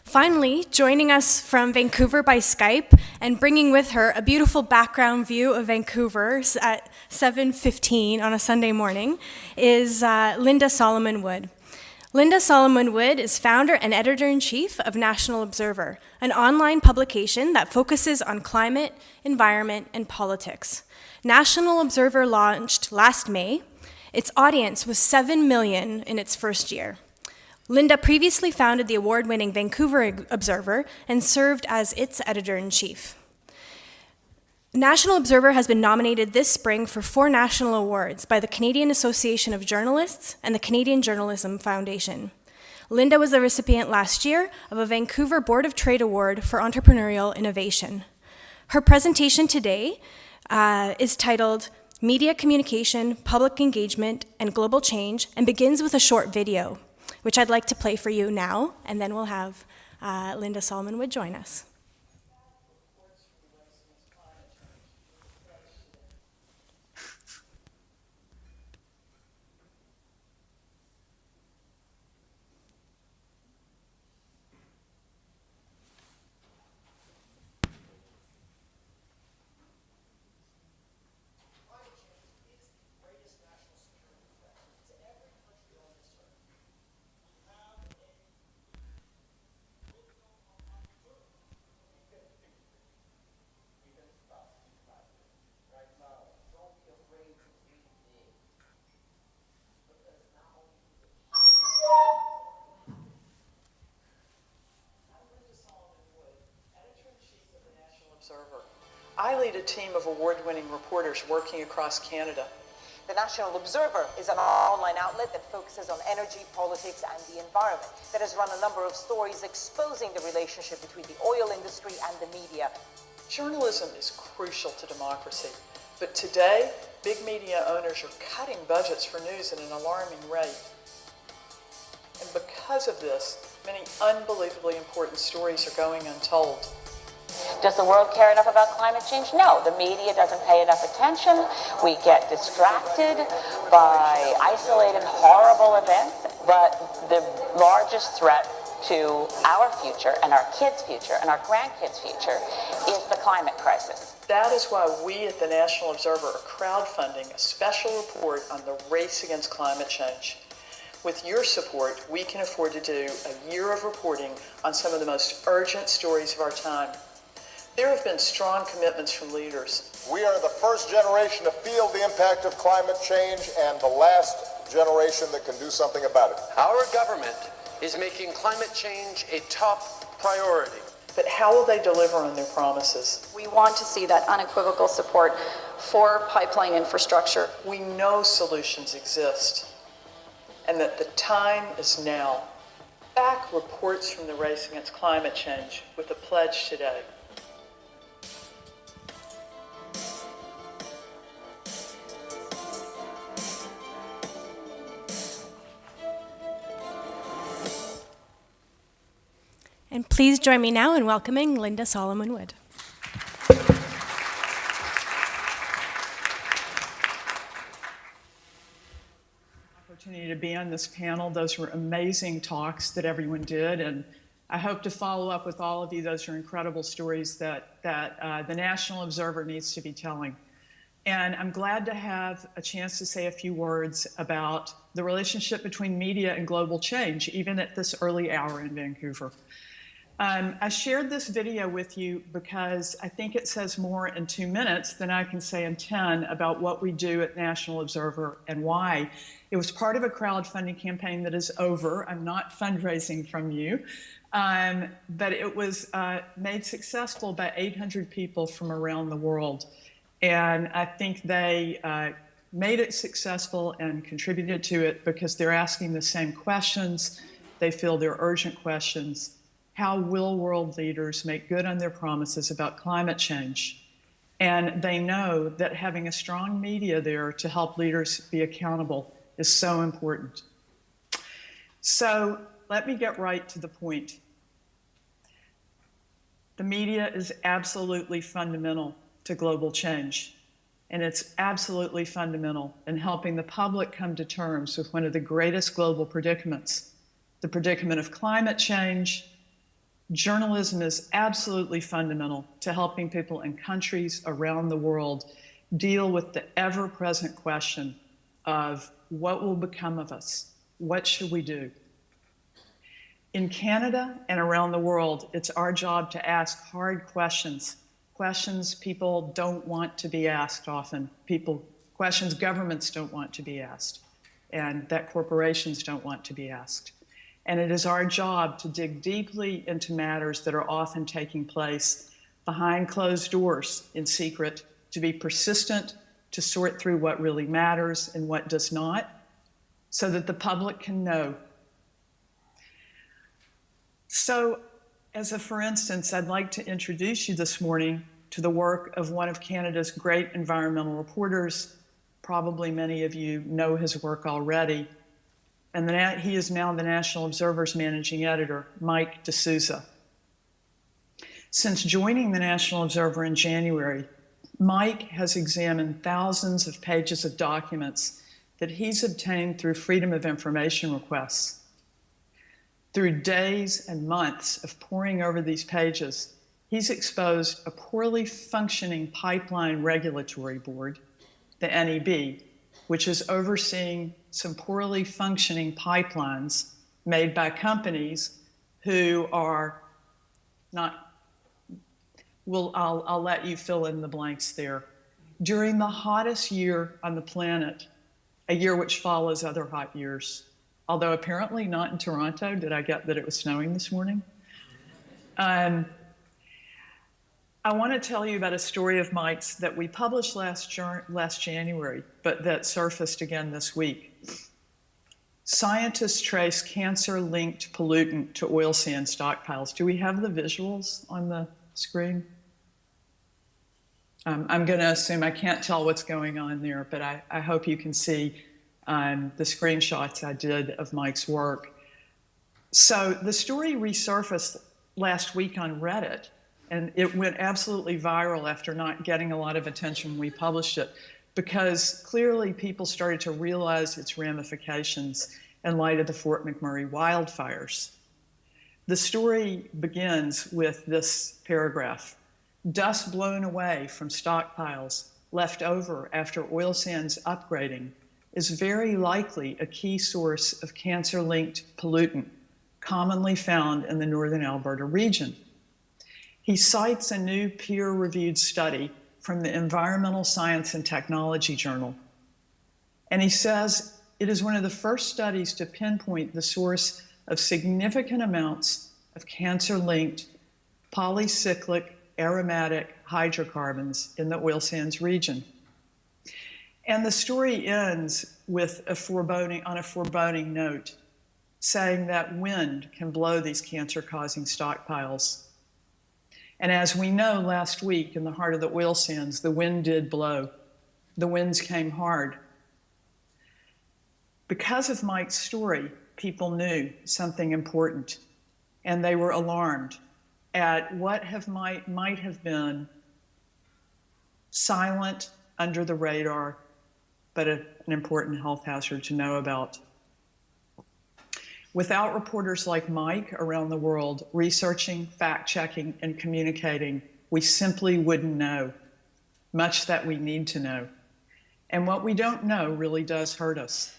Finally, joining us from Vancouver by Skype and bringing with her a beautiful background view of Vancouver at 7:15 on a Sunday morning is Linda Solomon Wood. Linda Solomon Wood is founder and editor-in-chief of National Observer, an online publication that focuses on climate, environment, and politics. National Observer launched last May. Its audience was 7 million in its first year. Linda previously founded the award-winning Vancouver Observer and served as its editor-in-chief. National Observer has been nominated this spring for 4 national awards by the Canadian Association of Journalists and the Canadian Journalism Foundation. Linda was the recipient last year of a Vancouver Board of Trade Award for Entrepreneurial Innovation. Her presentation today is titled Media Communication, Public Engagement, and Global Change, and begins with a short video, which I'd like to play for you now, and then we'll have Linda Solomon Wood join us. I lead a team of award-winning reporters working across Canada. The National Observer is an online outlet that focuses on energy, politics, and the environment, that has run a number of stories exposing the relationship between the oil industry and the media. Journalism is crucial to democracy, but today, big media owners are cutting budgets for news at an alarming rate. And because of this, many unbelievably important stories are going untold. Does the world care enough about climate change? No, the media doesn't pay enough attention. We get distracted by isolated, horrible events. But the largest threat to our future and our kids' future and our grandkids' future is the climate crisis. That is why we at the National Observer are crowdfunding a special report on the race against climate change. With your support, we can afford to do a year of reporting on some of the most urgent stories of our time. There have been strong commitments from leaders. We are the first generation to feel the impact of climate change and the last generation that can do something about it. Our government is making climate change a top priority. But how will they deliver on their promises? We want to see that unequivocal support for pipeline infrastructure. We know solutions exist and that the time is now. Back reports from the race against climate change with a pledge today. And please join me now in welcoming Linda Solomon Wood. Opportunity to be on this panel. Those were amazing talks that everyone did, and I hope to follow up with all of you. Those are incredible stories that the National Observer needs to be telling. And I'm glad to have a chance to say a few words about the relationship between media and global change, even at this early hour in Vancouver. I shared this video with you because I think it says more in 2 minutes than I can say in 10 about what we do at National Observer and why. It was part of a crowdfunding campaign that is over. I'm not fundraising from you, but it was made successful by 800 people from around the world. And I think they made it successful and contributed to it because they're asking the same questions. They feel they're urgent questions. How will world leaders make good on their promises about climate change? And they know that having a strong media there to help leaders be accountable is so important. So let me get right to the point. The media is absolutely fundamental to global change, and it's absolutely fundamental in helping the public come to terms with one of the greatest global predicaments, the predicament of climate change Journalism is absolutely fundamental to helping people in countries around the world deal with the ever-present question of what will become of us? What should we do? In Canada and around the world, it's our job to ask hard questions, questions people don't want to be asked often, questions governments don't want to be asked, and that corporations don't want to be asked. And it is our job to dig deeply into matters that are often taking place behind closed doors in secret, to be persistent, to sort through what really matters and what does not, so that the public can know. So, for instance, I'd like to introduce you this morning to the work of one of Canada's great environmental reporters. Probably many of you know his work already. And he is now the National Observer's managing editor, Mike D'Souza. Since joining the National Observer in January, Mike has examined thousands of pages of documents that he's obtained through Freedom of Information requests. Through days and months of poring over these pages, he's exposed a poorly functioning pipeline regulatory board, the NEB, which is overseeing some poorly functioning pipelines made by companies who are not, I'll let you fill in the blanks there. During the hottest year on the planet, a year which follows other hot years, although apparently not in Toronto. Did I get that it was snowing this morning? I want to tell you about a story of Mike's that we published last January, but that surfaced again this week. Scientists trace cancer-linked pollutant to oil sand stockpiles. Do we have the visuals on the screen? I'm going to assume I can't tell what's going on there, but I hope you can see the screenshots I did of Mike's work. So the story resurfaced last week on Reddit, and it went absolutely viral after not getting a lot of attention when we published it, because clearly people started to realize its ramifications in light of the Fort McMurray wildfires. The story begins with this paragraph: dust blown away from stockpiles left over after oil sands upgrading is very likely a key source of cancer-linked pollutant commonly found in the northern Alberta region. He cites a new peer-reviewed study from the Environmental Science and Technology Journal. And he says it is one of the first studies to pinpoint the source of significant amounts of cancer-linked polycyclic aromatic hydrocarbons in the oil sands region. And the story ends with on a foreboding note, saying that wind can blow these cancer-causing stockpiles. And as we know, last week in the heart of the oil sands, the wind did blow. The winds came hard. Because of Mike's story, people knew something important, and they were alarmed at what might have been silent, under the radar, but an important health hazard to know about. Without reporters like Mike around the world researching, fact-checking, and communicating, we simply wouldn't know much that we need to know. And what we don't know really does hurt us.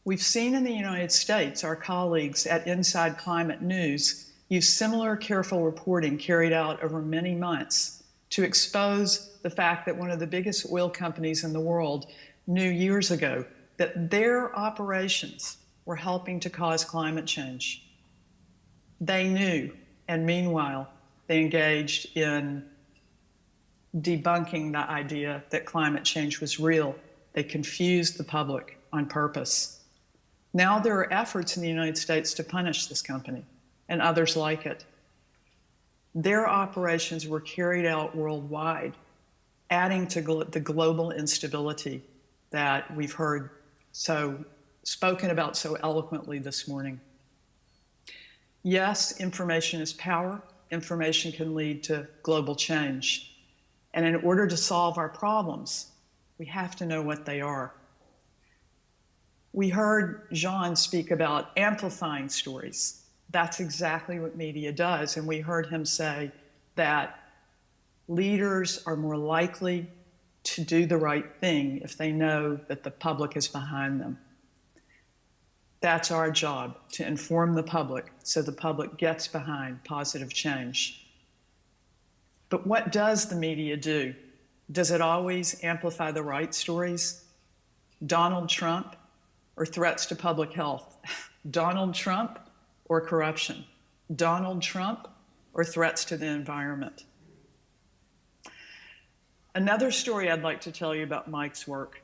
We've seen in the United States our colleagues at Inside Climate News use similar careful reporting carried out over many months to expose the fact that one of the biggest oil companies in the world knew years ago that their operations were helping to cause climate change. They knew, and meanwhile, they engaged in debunking the idea that climate change was real. They confused the public on purpose. Now there are efforts in the United States to punish this company and others like it. Their operations were carried out worldwide, adding to the global instability that we've heard spoken about so eloquently this morning. Yes, information is power. Information can lead to global change. And in order to solve our problems, we have to know what they are. We heard Jean speak about amplifying stories. That's exactly what media does. And we heard him say that leaders are more likely to do the right thing if they know that the public is behind them. That's our job, to inform the public so the public gets behind positive change. But what does the media do? Does it always amplify the right stories? Donald Trump or threats to public health? Donald Trump or corruption? Donald Trump or threats to the environment? Another story I'd like to tell you about Mike's work.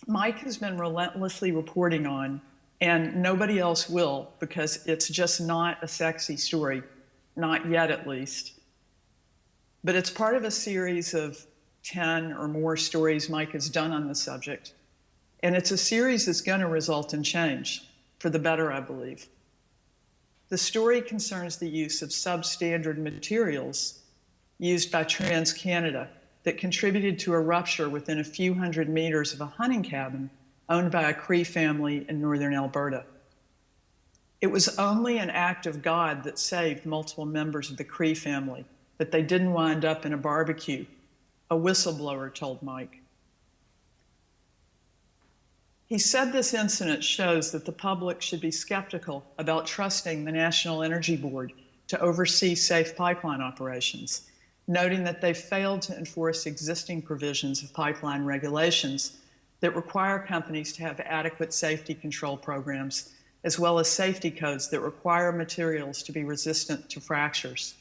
Mike has been relentlessly reporting on, and nobody else will, because it's just not a sexy story, not yet at least. But it's part of a series of 10 or more stories Mike has done on the subject. And it's a series that's going to result in change, for the better, I believe. The story concerns the use of substandard materials used by TransCanada that contributed to a rupture within a few hundred meters of a hunting cabin owned by a Cree family in northern Alberta. It was only an act of God that saved multiple members of the Cree family, that they didn't wind up in a barbecue, a whistleblower told Mike. He said this incident shows that the public should be skeptical about trusting the National Energy Board to oversee safe pipeline operations, noting that they failed to enforce existing provisions of pipeline regulations that require companies to have adequate safety control programs, as well as safety codes that require materials to be resistant to fractures.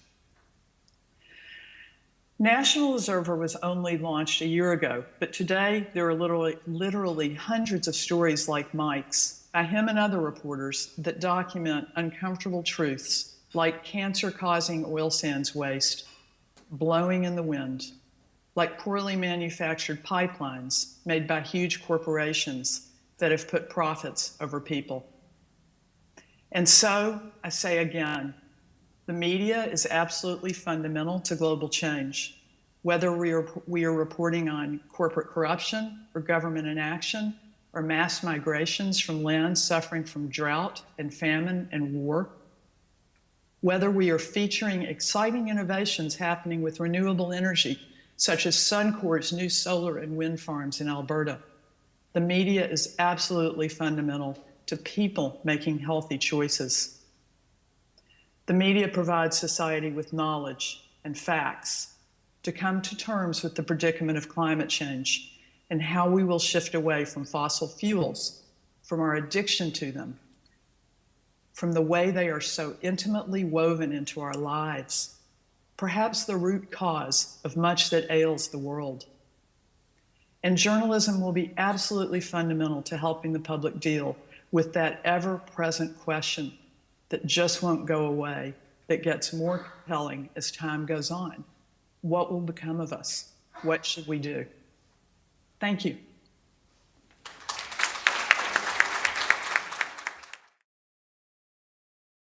National Observer was only launched a year ago, but today there are literally hundreds of stories like Mike's by him and other reporters that document uncomfortable truths like cancer-causing oil sands waste blowing in the wind, like poorly manufactured pipelines made by huge corporations that have put profits over people. And so, I say again, the media is absolutely fundamental to global change. Whether we are reporting on corporate corruption or government inaction or mass migrations from lands suffering from drought and famine and war, whether we are featuring exciting innovations happening with renewable energy, such as Suncor's new solar and wind farms in Alberta, the media is absolutely fundamental to people making healthy choices. The media provides society with knowledge and facts to come to terms with the predicament of climate change and how we will shift away from fossil fuels, from our addiction to them, from the way they are so intimately woven into our lives, perhaps the root cause of much that ails the world. And journalism will be absolutely fundamental to helping the public deal with that ever-present question that just won't go away, that gets more compelling as time goes on. What will become of us? What should we do? Thank you.